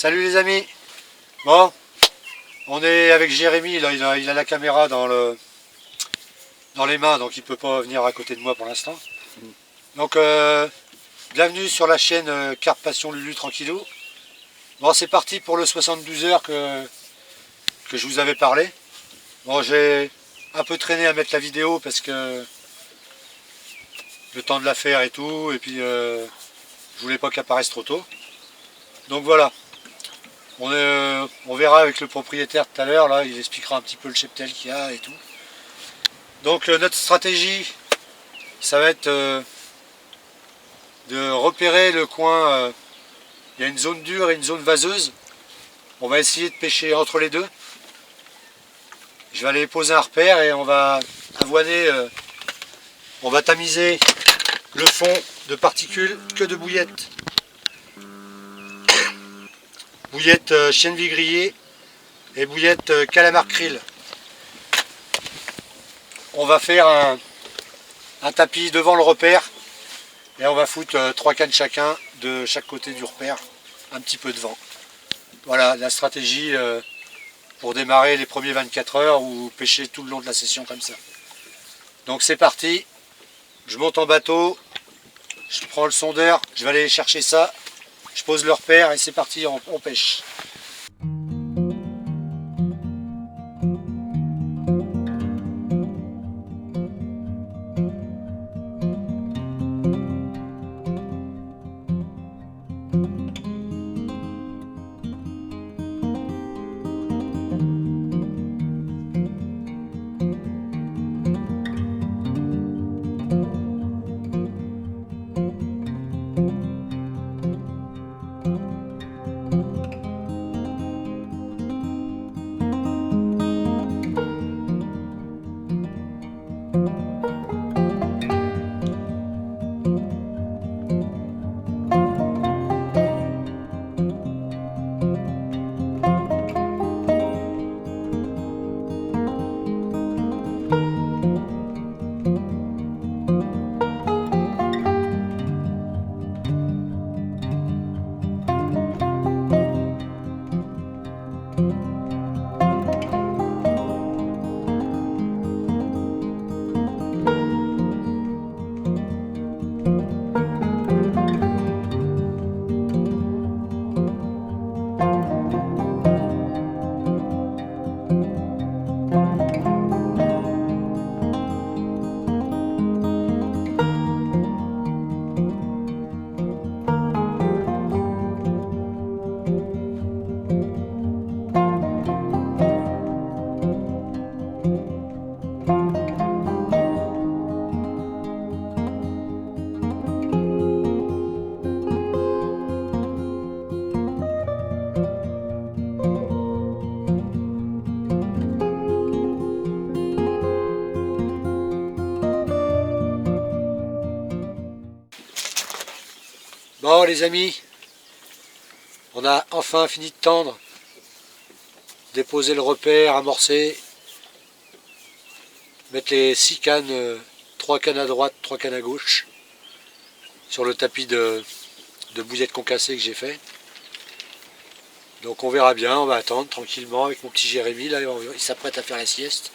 Salut les amis. Bon, on est avec Jérémy, là, il a la caméra dans les mains, donc il ne peut pas venir à côté de moi pour l'instant. Donc bienvenue sur la chaîne Carpe Passion Lulu Tranquillou. Bon, c'est parti pour le 72 heures que je vous avais parlé. Bon, j'ai un peu traîné à mettre la vidéo parce que le temps de la faire et tout, et puis je voulais pas qu'elle apparaisse trop tôt. Donc voilà. On verra avec le propriétaire tout à l'heure, là, il expliquera un petit peu le cheptel qu'il y a et tout. Donc notre stratégie, ça va être de repérer le coin. Il y a une zone dure et une zone vaseuse. On va essayer de pêcher entre les deux. Je vais aller poser un repère et on va avoiner, on va tamiser le fond de particules que de bouillettes. Bouillette chènevis grillée et bouillette calamar krill. On va faire un tapis devant le repère et on va foutre 3 cannes chacun de chaque côté du repère, un petit peu de vent. Voilà la stratégie pour démarrer les premiers 24 heures ou pêcher tout le long de la session comme ça. Donc c'est parti, je monte en bateau, je prends le sondeur, je vais aller chercher ça, je pose le repère et c'est parti, on pêche. Bon les amis, on a enfin fini de tendre, déposer le repère, amorcer, mettre les 6 cannes, 3 cannes à droite, 3 cannes à gauche, sur le tapis de bouillettes concassées que j'ai fait. Donc on verra bien, on va attendre tranquillement avec mon petit Jérémy, là il s'apprête à faire la sieste.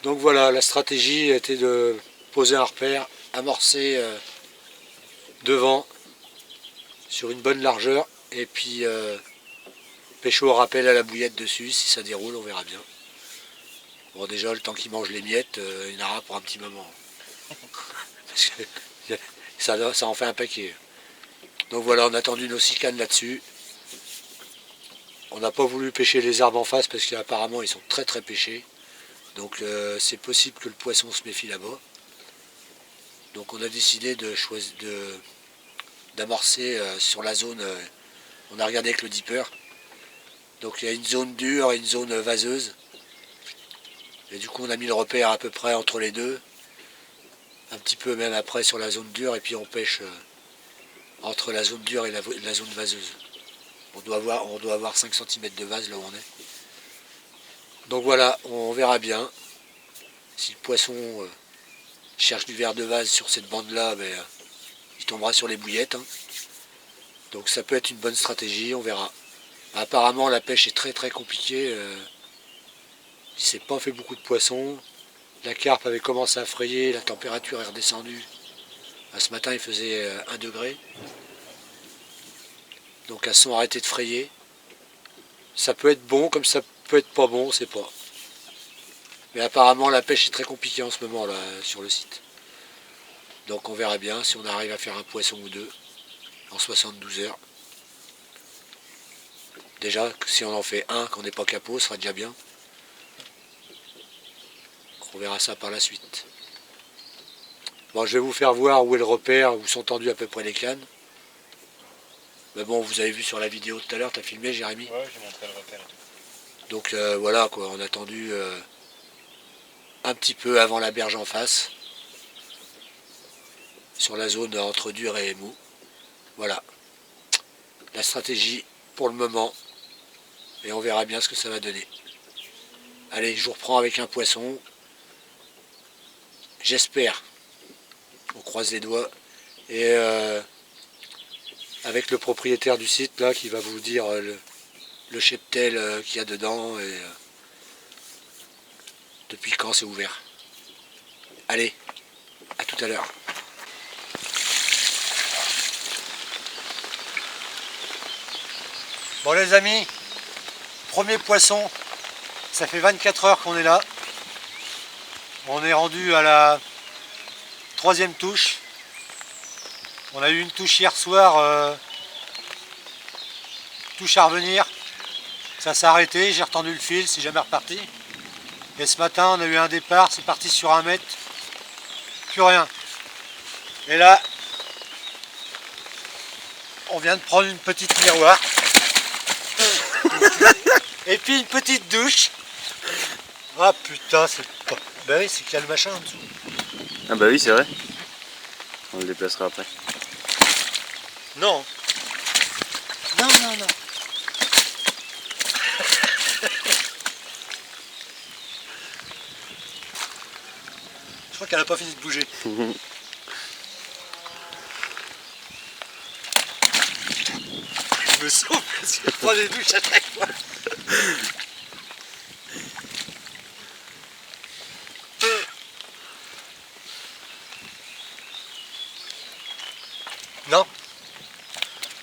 Donc voilà, la stratégie était de poser un repère, amorcer devant sur une bonne largeur et puis pêcher au rappel à la bouillette dessus. Si ça déroule, on verra bien. Bon, déjà le temps qu'il mange les miettes, il y en aura pour un petit moment. Parce que ça en fait un paquet. Donc voilà, on a tendu nos 6 cannes là-dessus. On n'a pas voulu pêcher les arbres en face parce qu'apparemment ils sont très très pêchés. Donc c'est possible que le poisson se méfie là-bas. Donc on a décidé d'amorcer sur la zone, on a regardé avec le dipper. Donc il y a une zone dure et une zone vaseuse. Et du coup on a mis le repère à peu près entre les deux. Un petit peu même après sur la zone dure et puis on pêche entre la zone dure et la zone vaseuse. On doit avoir 5 cm de vase là où on est. Donc voilà, on verra bien. Si le poisson cherche du verre de vase sur cette bande là, il tombera sur les bouillettes. Hein. Donc ça peut être une bonne stratégie, on verra. Apparemment la pêche est très compliquée. Il s'est pas fait beaucoup de poissons. La carpe avait commencé à frayer, la température est redescendue. Ce matin il faisait 1 degré. Donc elles sont arrêtées de frayer. Ça peut être bon comme ça peut être pas bon, on sait pas. Mais apparemment la pêche est très compliquée en ce moment là sur le site. Donc on verra bien si on arrive à faire un poisson ou deux en 72 heures. Déjà, si on en fait un, qu'on n'est pas capot, ce sera déjà bien. On verra ça par la suite. Bon, je vais vous faire voir où est le repère, où sont tendues à peu près les cannes. Mais bon, vous avez vu sur la vidéo tout à l'heure, t'as filmé Jérémy? Ouais, j'ai montré le repère et tout. Donc voilà quoi, on a tendu un petit peu avant la berge en face. Sur la zone entre dur et mou. Voilà. La stratégie pour le moment. Et on verra bien ce que ça va donner. Allez, je vous reprends avec un poisson. J'espère. On croise les doigts. Et avec le propriétaire du site là qui va vous dire le cheptel qu'il y a dedans et depuis quand c'est ouvert. Allez, à tout à l'heure. Bon les amis, premier poisson, ça fait 24 heures qu'on est là. On est rendu à la 3e touche. On a eu une touche hier soir, touche à revenir. Ça s'est arrêté, j'ai retendu le fil, c'est jamais reparti. Et ce matin on a eu un départ, c'est parti sur 1 mètre. Plus rien. Et là, on vient de prendre une petite miroir. Et puis une petite douche. Ah putain, c'est pas... Bah oui, c'est qu'il y a le machin en dessous. Ah bah oui, c'est vrai. On le déplacera après. Non. Non. Je crois qu'elle n'a pas fini de bouger. Je me sauve parce que je prends les douches à chaque fois. Non.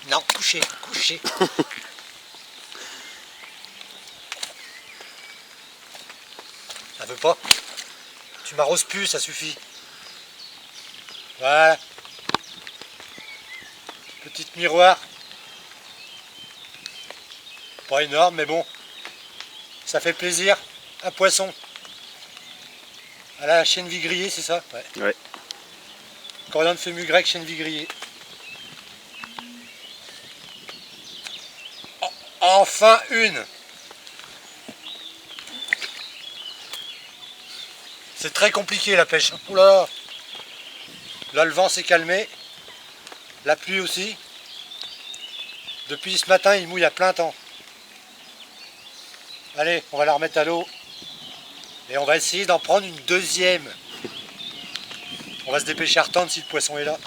Non, couchez. Ça veut pas. Tu m'arroses plus, ça suffit. Voilà. Petite miroir. Pas énorme, mais bon. Ça fait plaisir. Un poisson. À la chènevis grillée, c'est ça? Ouais. Coriandre de fému grec, chènevis grillée. Enfin une. C'est très compliqué la pêche. Oula. Là le vent s'est calmé. La pluie aussi. Depuis ce matin il mouille à plein temps. Allez, on va la remettre à l'eau. Et on va essayer d'en prendre une deuxième. On va se dépêcher à retendre si le poisson est là.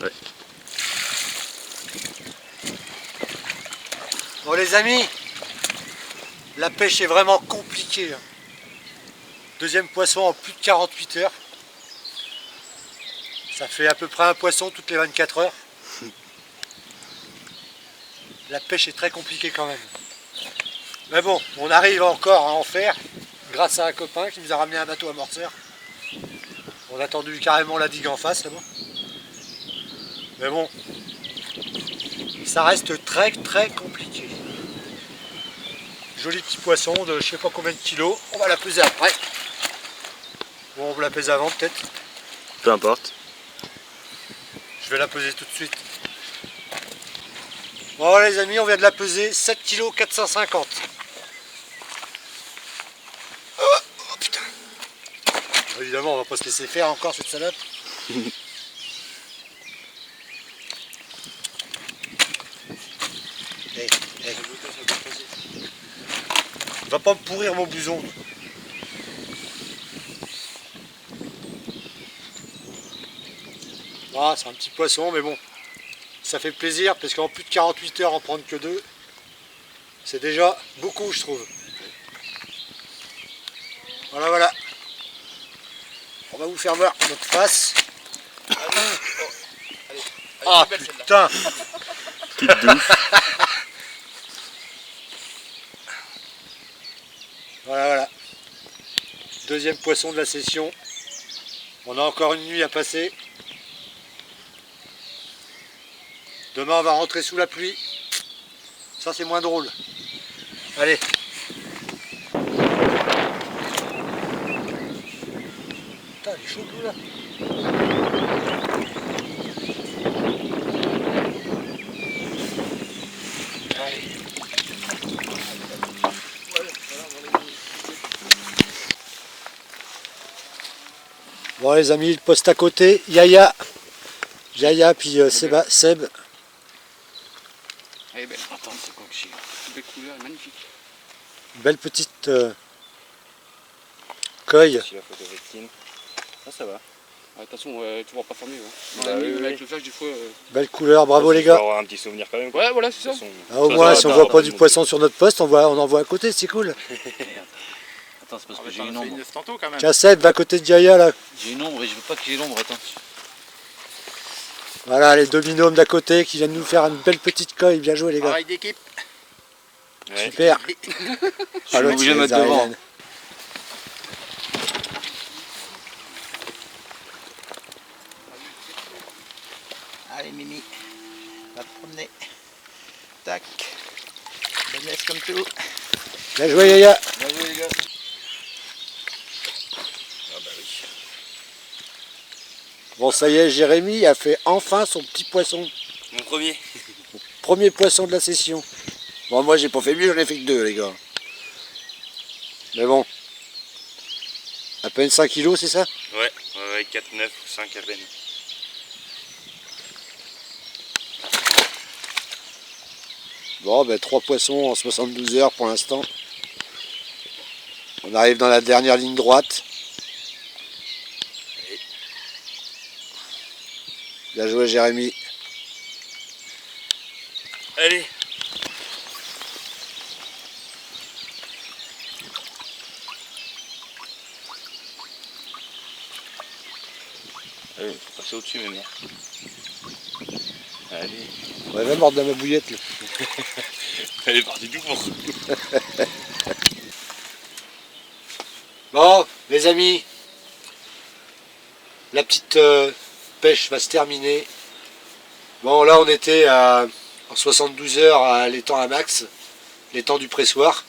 Ouais. Bon les amis, la pêche est vraiment compliquée. Deuxième poisson en plus de 48 heures. Ça fait à peu près un poisson toutes les 24 heures. La pêche est très compliquée quand même. Mais bon, on arrive encore à en faire grâce à un copain qui nous a ramené un bateau amorceur. On a tendu carrément la digue en face là-bas. Mais bon, ça reste très compliqué. Joli petit poisson de je sais pas combien de kilos. On va la peser après. Bon, on va la peser avant peut-être. Peu importe. Je vais la peser tout de suite. Bon les amis, on vient de la peser 7 kg 450. Oh putain. Évidemment, on va pas se laisser faire encore cette salope. Va pas me pourrir mon blouson. Ah, c'est un petit poisson, mais bon, ça fait plaisir parce qu'en plus de 48 heures en prendre que 2, c'est déjà beaucoup, je trouve. Voilà, voilà. On va vous faire voir notre face. Ah putain. Petite douche. Voilà, voilà. Deuxième poisson de la session. On a encore une nuit à passer. Demain, on va rentrer sous la pluie. Ça, c'est moins drôle. Allez. Putain, il est chaud, tout, là. Bon les amis, le poste à côté, Yaya, puis Seb. Elle est belle. Attends, c'est quoi que j'ai? Belle couleur, magnifique. Belle petite coille. Si la photo rétine. Ah, ça va. Attention, tu vois pas fermer. Hein. Bah oui, avec oui. le flash, des fois. Belle couleur, bravo les Il faut gars. avoir un petit souvenir quand même. Quoi. Ouais, voilà, c'est ça. De toute façon, Ah, au ça, moins, ça si on va, voit ça pas va du monter. poisson sur notre poste, on en voit à côté, c'est cool. Attends, c'est parce que j'ai J'en ai une fait ombre. 9 tantôt quand même. Tiens Seb, va à côté de Yaya là. J'ai une ombre et je veux pas qu'il y ait l'ombre, attends. Voilà, les deux binômes d'à côté qui viennent nous faire une belle petite coille. Bien joué les gars. Travail d'équipe. Ouais. Super. Je suis obligé de mettre devant. Allez Mimi, va te promener. Tac. Bonne laisse comme tout. Bien joué Yaya. Bien joué les gars. Ah bah oui. Bon ça y est, Jérémy a fait enfin son petit poisson. Mon premier. Premier poisson de la session. Bon moi j'ai pas fait mieux, j'en ai fait que 2 les gars. Mais bon. À peine 5 kilos c'est ça? Ouais, 4, 9 ou 5 à peine. Bon ben 3 poissons en 72 heures pour l'instant. On arrive dans la dernière ligne droite. Bien joué Jérémy. Allez. Allez, faut passer au-dessus, mes mères. Allez. On va mordre dans ma bouillette là. Elle est partie tout pour. Bon les amis, la petite pêche va se terminer. Bon là on était en 72 heures à l'étang à Max, l'étang du pressoir.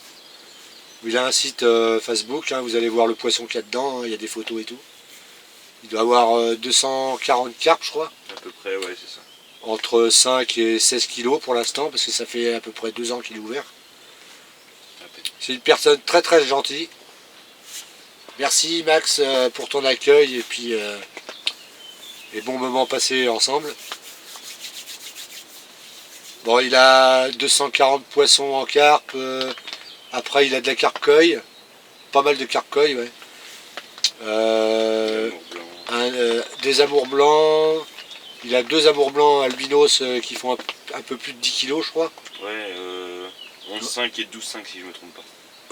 Il a un site Facebook, hein, vous allez voir le poisson qu'il y a dedans, hein, il y a des photos et tout. Il doit avoir 240 carpes je crois. À peu près, ouais, c'est ça. Entre 5 et 16 kilos pour l'instant, parce que ça fait à peu près 2 ans qu'il est ouvert. C'est une personne très très gentille. Merci Max pour ton accueil et puis les bons moments passés ensemble. Bon, il a 240 poissons en carpe, après il a de la carpe-coille, pas mal de carpe-coille, ouais. Des amours blancs, il a 2 amours blancs albinos qui font un peu plus de 10 kilos je crois. Ouais, 11,5 et 12,5 si je me trompe pas.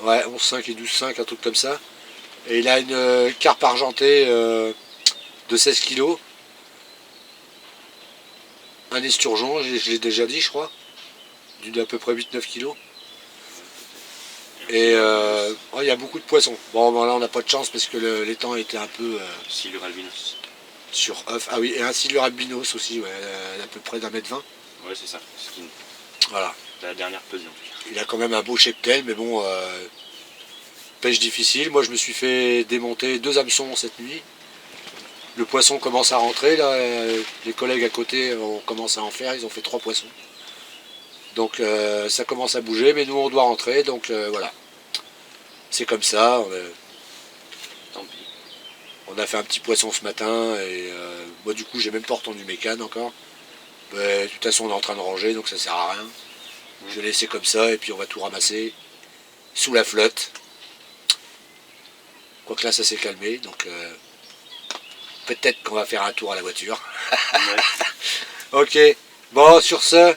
Ouais, 11,5 et 12,5, un truc comme ça. Et il a une carpe argentée de 16 kilos. Un esturgeon, je l'ai déjà dit je crois, d'à peu près 8-9 kilos. Et il y a beaucoup de poissons. Bon, ben là on n'a pas de chance parce que l'étang était un peu Silure albinos. sur œuf. Ah oui, et un silure albinos aussi, ouais, à peu près d'1,20 m. Ouais, c'est ça. Skin. Voilà. La dernière pesée en tout cas. Il a quand même un beau cheptel, mais bon, pêche difficile. Moi je me suis fait démonter 2 hameçons cette nuit. Le poisson commence à rentrer, là, les collègues à côté ont commencé à en faire, ils ont fait 3 poissons. Donc ça commence à bouger, mais nous on doit rentrer, donc voilà. C'est comme ça, Tant pis. on a fait un petit poisson ce matin, et moi du coup j'ai même pas entendu mes cannes encore. Mais, de toute façon on est en train de ranger, donc ça sert à rien. Je vais laisser comme ça, et puis on va tout ramasser. sous la flotte. Quoique là ça s'est calmé, donc peut-être qu'on va faire un tour à la voiture. Ok, bon sur ce,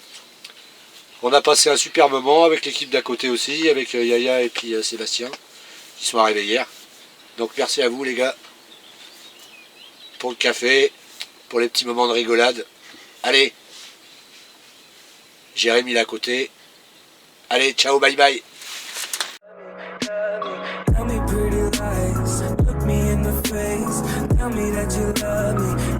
on a passé un super moment avec l'équipe d'à côté aussi, avec Yaya et puis Sébastien, qui sont arrivés hier. Donc merci à vous les gars, pour le café, pour les petits moments de rigolade. Allez, Jérémy là à côté. Allez, ciao, bye bye. Tell me pretty lies, look me in the face, tell me that you love me.